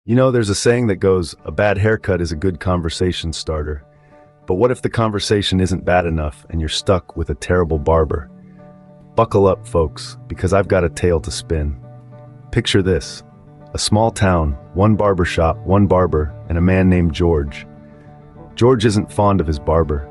You know, there's a saying that goes, a bad haircut is a good conversation starter. But what if the conversation isn't bad enough and you're stuck with a terrible barber? Buckle up, folks, because I've got a tale to spin. Picture this: a small town, one barber shop, one barber, and a man named George. George isn't fond of his barber.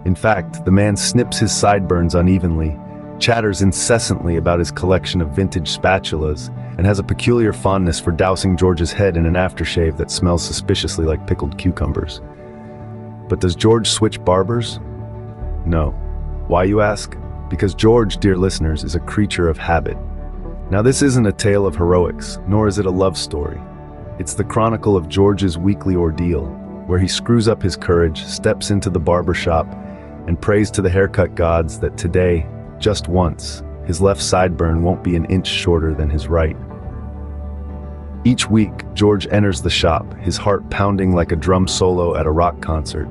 In fact, the man snips his sideburns unevenly, chatters incessantly about his collection of vintage spatulas, and has a peculiar fondness for dousing George's head in an aftershave that smells suspiciously like pickled cucumbers. But does George switch barbers? No. Why, you ask? Because George, dear listeners, is a creature of habit. Now, this isn't a tale of heroics, nor is it a love story. It's the chronicle of George's weekly ordeal, where he screws up his courage, steps into the barber shop, and prays to the haircut gods that today, just once, his left sideburn won't be an inch shorter than his right. Each week, George enters the shop, his heart pounding like a drum solo at a rock concert.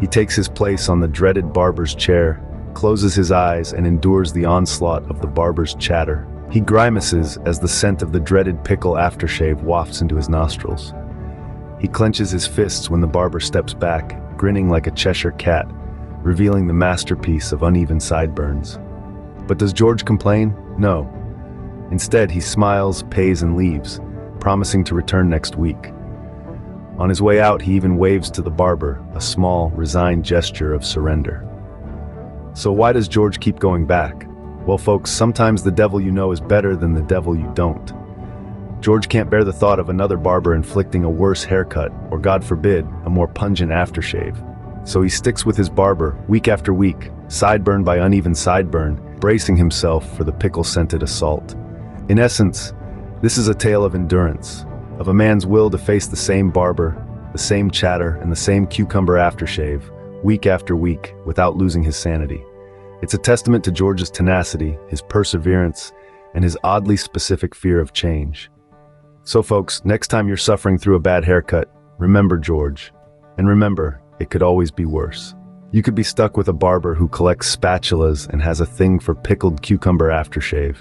He takes his place on the dreaded barber's chair, closes his eyes, and endures the onslaught of the barber's chatter. He grimaces as the scent of the dreaded pickle aftershave wafts into his nostrils. He clenches his fists when the barber steps back, grinning like a Cheshire cat, revealing the masterpiece of uneven sideburns. But does George complain? No. Instead, he smiles, pays, and leaves, promising to return next week. On his way out, he even waves to the barber, a small, resigned gesture of surrender. So why does George keep going back? Well, folks, sometimes the devil you know is better than the devil you don't. George can't bear the thought of another barber inflicting a worse haircut, or God forbid, a more pungent aftershave. So he sticks with his barber, week after week, sideburn by uneven sideburn, bracing himself for the pickle-scented assault. In essence, this is a tale of endurance, of a man's will to face the same barber, the same chatter, and the same cucumber aftershave, week after week, without losing his sanity. It's a testament to George's tenacity, his perseverance, and his oddly specific fear of change. So folks, next time you're suffering through a bad haircut, remember George. And remember, it could always be worse. You could be stuck with a barber who collects spatulas and has a thing for pickled cucumber aftershave.